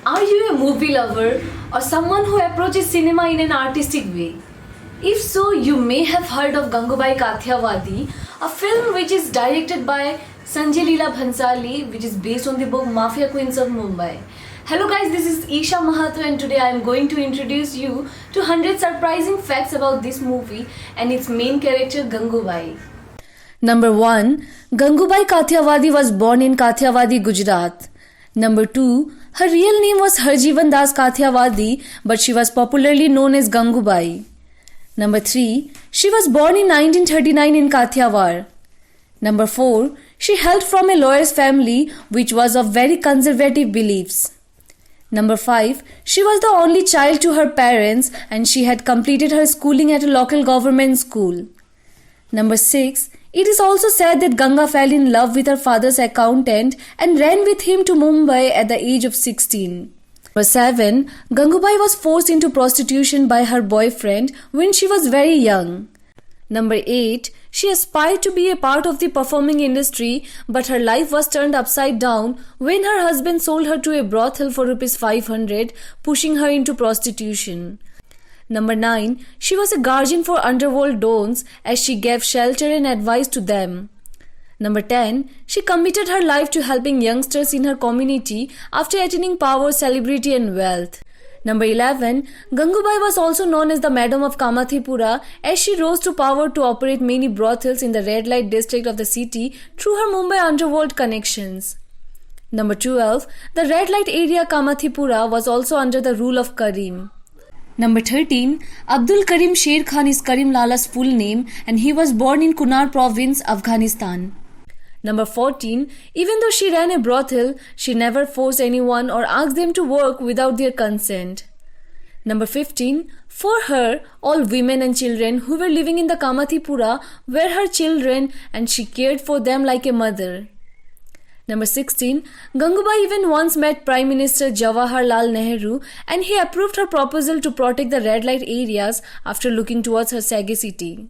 Are you a movie lover or someone who approaches cinema in an artistic way? If so, you may have heard of Gangubai Kathiawadi, a film which is directed by Sanjay Leela Bhansali, which is based on the book Mafia Queens of Mumbai. Hello guys, this is Esha Mahato and today I am going to introduce you to 100 surprising facts about this movie and its main character Gangubai. Number 1. Gangubai Kathiawadi was born in Kathiawadi, Gujarat. Number 2. Her real name was Harjivan Das Kathiawadi, but she was popularly known as Gangubai. Number 3. She was born in 1939 in Kathiawad. Number 4. She hailed from a lawyer's family which was of very conservative beliefs. Number 5. She was the only child to her parents and she had completed her schooling at a local government school. Number 6. It is also said that Ganga fell in love with her father's accountant and ran with him to Mumbai at the age of 16. Number 7. Gangubai was forced into prostitution by her boyfriend when she was very young. Number 8. She aspired to be a part of the performing industry, but her life was turned upside down when her husband sold her to a brothel for ₹500, pushing her into prostitution. Number 9. She was a guardian for underworld dons as she gave shelter and advice to them. Number 10. She committed her life to helping youngsters in her community after attaining power, celebrity and wealth. Number 11. Gangubai was also known as the Madam of Kamathipura as she rose to power to operate many brothels in the red light district of the city through her Mumbai underworld connections. Number 12. The red light area Kamathipura was also under the rule of Karim. Number 13. Abdul Karim Sher Khan is Karim Lala's full name and he was born in Kunar province, Afghanistan. Number 14. Even though she ran a brothel, she never forced anyone or asked them to work without their consent. Number 15. For her, all women and children who were living in the Kamathipura were her children and she cared for them like a mother. Number 16. Gangubai even once met Prime Minister Jawaharlal Nehru and he approved her proposal to protect the red light areas after looking towards her sagacity.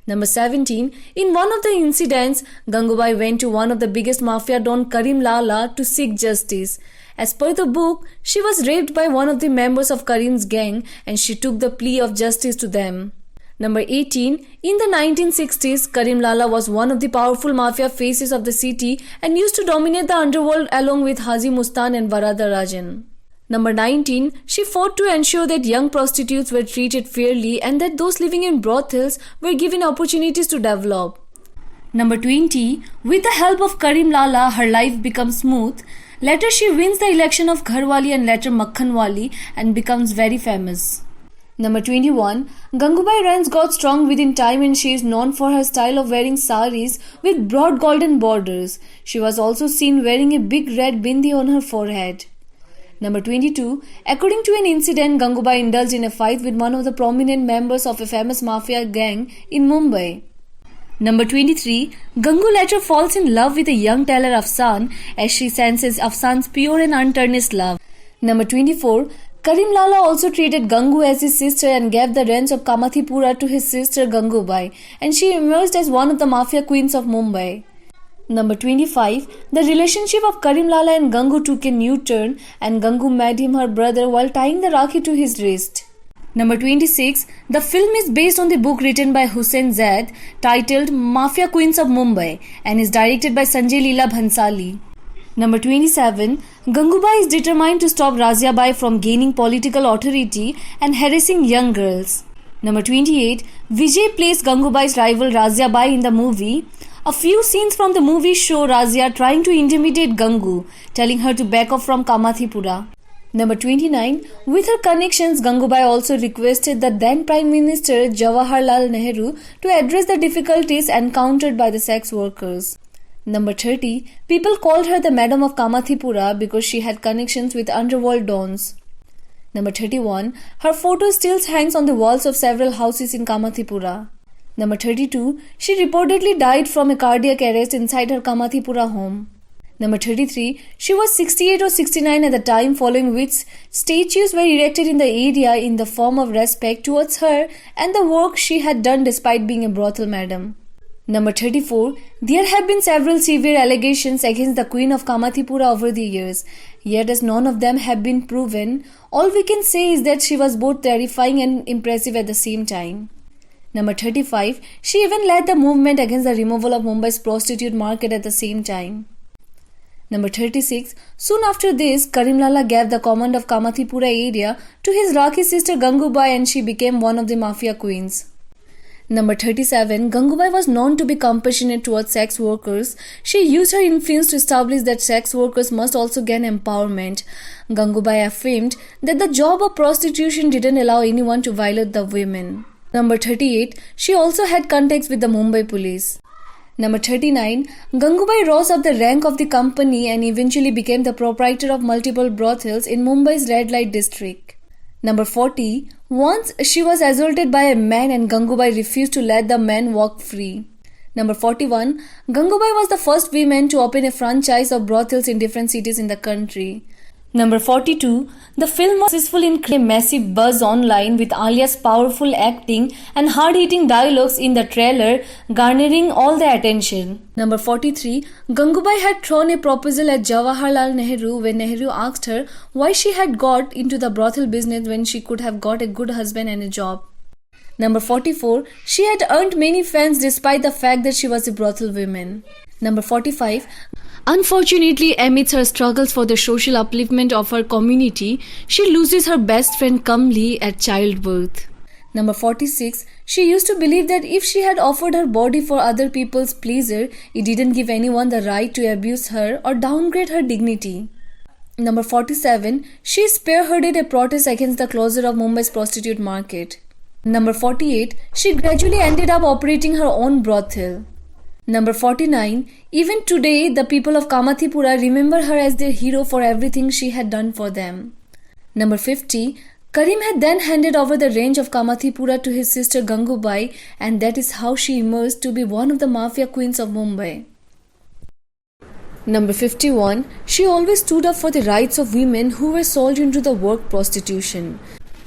Number 17. In one of the incidents, Gangubai went to one of the biggest mafia don Karim Lala to seek justice. As per the book, she was raped by one of the members of Karim's gang and she took the plea of justice to them. Number 18. In the 1960s, Karim Lala was one of the powerful mafia faces of the city and used to dominate the underworld along with Haji Mustan and Varada Rajan. Number 19. She fought to ensure that young prostitutes were treated fairly and that those living in brothels were given opportunities to develop. Number 20. With the help of Karim Lala, her life becomes smooth. Later she wins the election of Gharwali and later Makhanwali and becomes very famous. Number 21. Gangubai Ran's got strong within time and she is known for her style of wearing saris with broad golden borders. She was also seen wearing a big red bindi on her forehead. Number 22. According to an incident, Gangubai indulged in a fight with one of the prominent members of a famous mafia gang in Mumbai. Number 23. Gangu later falls in love with a young tailor Afsan as she senses Afsan's pure and untarnished love. Number 24. Karim Lala also treated Gangu as his sister and gave the reins of Kamathipura to his sister Gangubai and she emerged as one of the Mafia Queens of Mumbai. Number 25. The relationship of Karim Lala and Gangu took a new turn and Gangu made him her brother while tying the rakhi to his wrist. Number 26. The film is based on the book written by Hussain Zaidi titled Mafia Queens of Mumbai and is directed by Sanjay Leela Bhansali. Number 27. Gangubai is determined to stop Razia Bai from gaining political authority and harassing young girls. Number 28. Vijay plays Gangubai's rival Razia Bai in the movie. A few scenes from the movie show Razia trying to intimidate Gangu, telling her to back off from Kamathipura. Number 29. With her connections, Gangubai also requested the then Prime Minister Jawaharlal Nehru to address the difficulties encountered by the sex workers. Number 30. People called her the Madam of Kamathipura because she had connections with underworld dons. Number 31. Her photo still hangs on the walls of several houses in Kamathipura. Number 32. She reportedly died from a cardiac arrest inside her Kamathipura home. Number 33. She was 68 or 69 at the time, following which statues were erected in the area in the form of respect towards her and the work she had done despite being a brothel madam. Number 34. There have been several severe allegations against the Queen of Kamathipura over the years, yet as none of them have been proven, all we can say is that she was both terrifying and impressive at the same time. Number 35. She even led the movement against the removal of Mumbai's prostitute market at the same time. Number 36. Soon after this, Karimlala gave the command of Kamathipura area to his Rakhi sister Gangubai and she became one of the Mafia Queens. Number 37. Gangubai was known to be compassionate towards sex workers. She used her influence to establish that sex workers must also gain empowerment. Gangubai affirmed that the job of prostitution didn't allow anyone to violate the women. Number 38. She also had contacts with the Mumbai police. Number 39. Gangubai rose up the rank of the company and eventually became the proprietor of multiple brothels in Mumbai's red light district. Number 40. Once she was assaulted by a man and Gangubai refused to let the man walk free. Number 41. Gangubai was the first woman to open a franchise of brothels in different cities in the country. Number 42. The film was successful in creating a massive buzz online with Alia's powerful acting and hard-hitting dialogues in the trailer garnering all the attention. Number 43. Gangubai had thrown a proposal at Jawaharlal Nehru when Nehru asked her why she had got into the brothel business when she could have got a good husband and a job. Number 44. She had earned many fans despite the fact that she was a brothel woman. Number 45. Unfortunately, amidst her struggles for the social upliftment of her community, she loses her best friend Kamli at childbirth. Number 46. She used to believe that if she had offered her body for other people's pleasure, it didn't give anyone the right to abuse her or downgrade her dignity. Number 47. She spearheaded a protest against the closure of Mumbai's prostitute market. Number 48. She gradually ended up operating her own brothel. Number 49. Even today, the people of Kamathipura remember her as their hero for everything she had done for them. Number 50. Karim had then handed over the range of Kamathipura to his sister Gangubai, and that is how she emerged to be one of the Mafia Queens of Mumbai. Number 51. She always stood up for the rights of women who were sold into the work prostitution.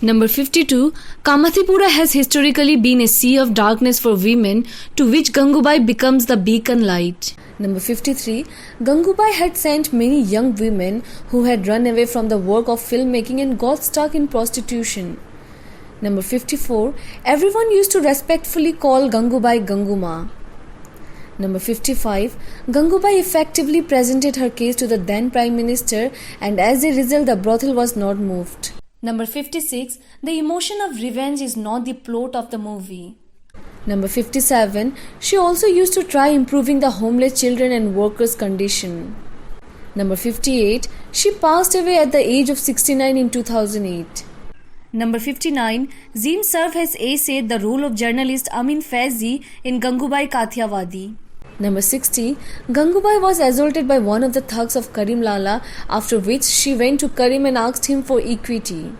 Number 52. Kamathipura has historically been a sea of darkness for women, to which Gangubai becomes the beacon light. Number 53. Gangubai had sent many young women who had run away from the work of filmmaking and got stuck in prostitution. Number 54. Everyone used to respectfully call Gangubai Ganguma. Number 55. Gangubai effectively presented her case to the then Prime Minister, and as a result the brothel was not moved. Number 56. The emotion of revenge is not the plot of the movie. Number 57. She also used to try improving the homeless children and workers' condition. Number 58. She passed away at the age of 69 in 2008. Number 59. Zim served as ace the role of journalist Amin Faizi in Gangubai Kathiawadi. Number 60. Gangubai was assaulted by one of the thugs of Karimlala, after which she went to Karim and asked him for equity.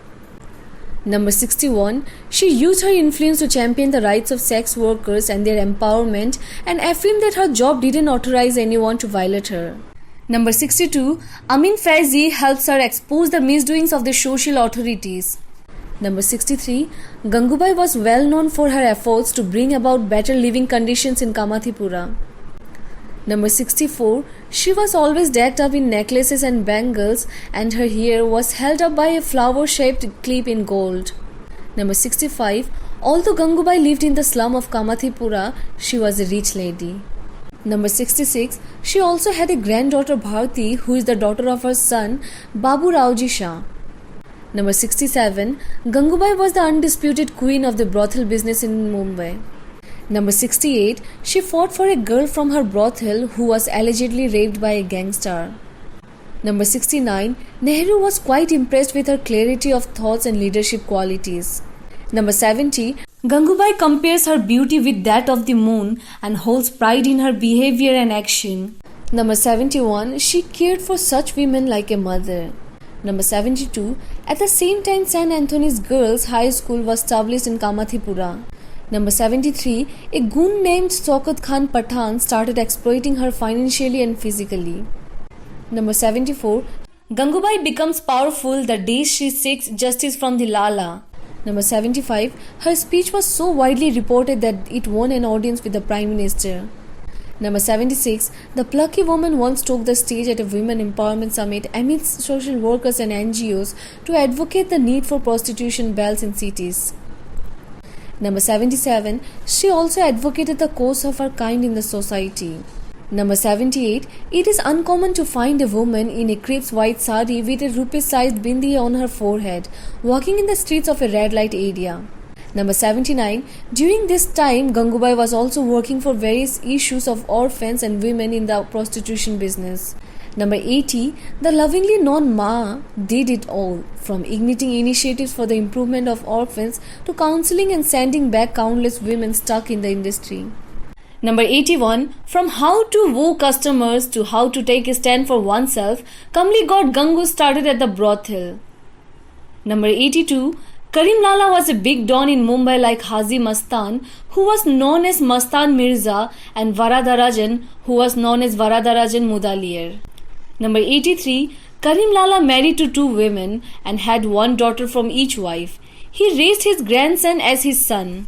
Number 61. She used her influence to champion the rights of sex workers and their empowerment and affirmed that her job didn't authorize anyone to violate her. Number 62. Amin Faizi helps her expose the misdoings of the social authorities. Number 63. Gangubai was well known for her efforts to bring about better living conditions in Kamathipura. Number 64. She was always decked up in necklaces and bangles, and her hair was held up by a flower-shaped clip in gold. Number 65. Although Gangubai lived in the slum of Kamathipura, she was a rich lady. Number 66. She also had a granddaughter Bharti, who is the daughter of her son Babu Raoji Shah. Number 67. Gangubai was the undisputed queen of the brothel business in Mumbai. Number 68. She fought for a girl from her brothel who was allegedly raped by a gangster. Number 69. Nehru was quite impressed with her clarity of thoughts and leadership qualities. Number 70. Gangubai compares her beauty with that of the moon and holds pride in her behavior and action. Number 71. She cared for such women like a mother. Number 72. At the same time, St. Anthony's Girls' High School was established in Kamathipura. Number 73. A goon named Sokat Khan Pathan started exploiting her financially and physically. Number 74. Gangubai becomes powerful the day she seeks justice from the Lala. Number 75. Her speech was so widely reported that it won an audience with the Prime Minister. Number 76. The plucky woman once took the stage at a women empowerment summit amidst social workers and NGOs to advocate the need for prostitution bans in cities. Number 77. She also advocated the cause of her kind in the society. Number 78. It is uncommon to find a woman in a crepe white sari with a rupee-sized bindi on her forehead, walking in the streets of a red light area. Number 79. During this time, Gangubai was also working for various issues of orphans and women in the prostitution business. Number 80. The lovingly known Ma did it all, from igniting initiatives for the improvement of orphans to counseling and sending back countless women stuck in the industry. Number 81. From how to woo customers to how to take a stand for oneself, Kamli got Gangu started at the brothel. Number 82. Karim Lala was a big don in Mumbai like Haji Mastan, who was known as Mastan Mirza, and Varadarajan, who was known as Varadarajan Mudaliar. Number 83. Karim Lala married to 2 women and had 1 daughter from each wife. He raised his grandson as his son.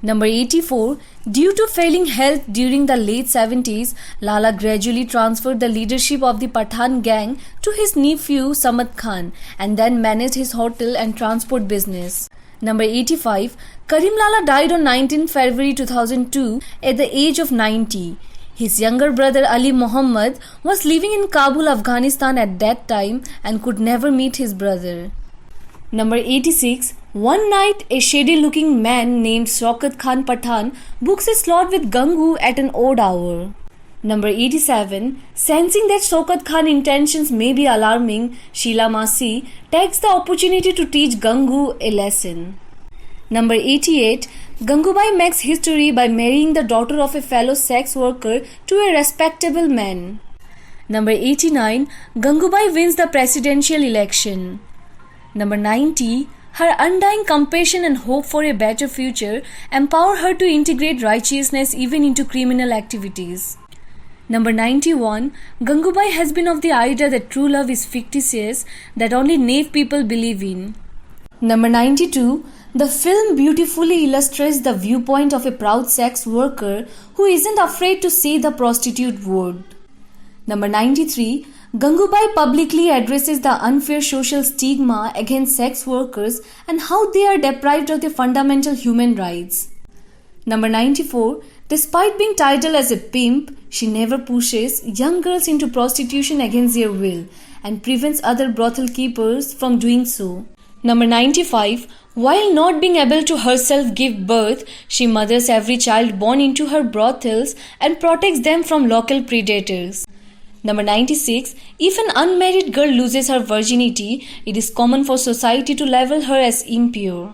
Number 84. Due to failing health during the late 70s, Lala gradually transferred the leadership of the Pathan gang to his nephew Samad Khan and then managed his hotel and transport business. Number 85. Karim Lala died on 19 February 2002 at the age of 90. His younger brother Ali Muhammad was living in Kabul, Afghanistan at that time and could never meet his brother. Number 86. One night, a shady-looking man named Shaukat Khan Pathan books a slot with Gangu at an odd hour. Number 87. Sensing that Shaukat Khan's intentions may be alarming, Sheila Masi takes the opportunity to teach Gangu a lesson. Number 88. Gangubai makes history by marrying the daughter of a fellow sex worker to a respectable man. Number 89. Gangubai wins the presidential election. Number 90. Her undying compassion and hope for a better future empower her to integrate righteousness even into criminal activities. Number 91. Gangubai has been of the idea that true love is fictitious, that only knave people believe in. Number 92. The film beautifully illustrates the viewpoint of a proud sex worker who isn't afraid to say the prostitute word. Number 93. Gangubai publicly addresses the unfair social stigma against sex workers and how they are deprived of their fundamental human rights. Number 94. Despite being titled as a pimp, she never pushes young girls into prostitution against their will and prevents other brothel keepers from doing so. Number 95. While not being able to herself give birth, she mothers every child born into her brothels and protects them from local predators. Number 96. If an unmarried girl loses her virginity, it is common for society to label her as impure.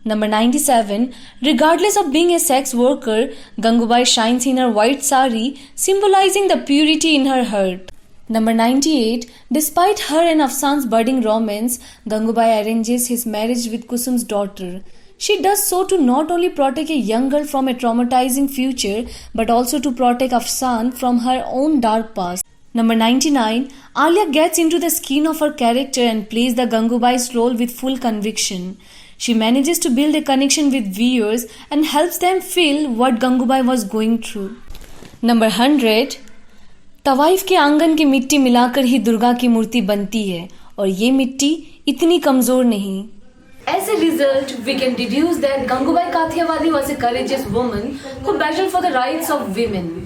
Number 97. Regardless of being a sex worker, Gangubai shines in her white sari, symbolizing the purity in her heart. Number 98. Despite her and Afsan's budding romance, Gangubai arranges his marriage with Kusum's daughter. She does so to not only protect a young girl from a traumatizing future, but also to protect Afsan from her own dark past. Number 99. Alia gets into the skin of her character and plays the Gangubai's role with full conviction. She manages to build a connection with viewers and helps them feel what Gangubai was going through. Number 100. तवाइफ के आंगन की मिट्टी मिलाकर ही दुर्गा की मूर्ति बनती है और ये मिट्टी इतनी कमजोर नहीं. As a result, we can deduce that Gangubai Kathiawadi was a courageous woman who battled for the rights of women.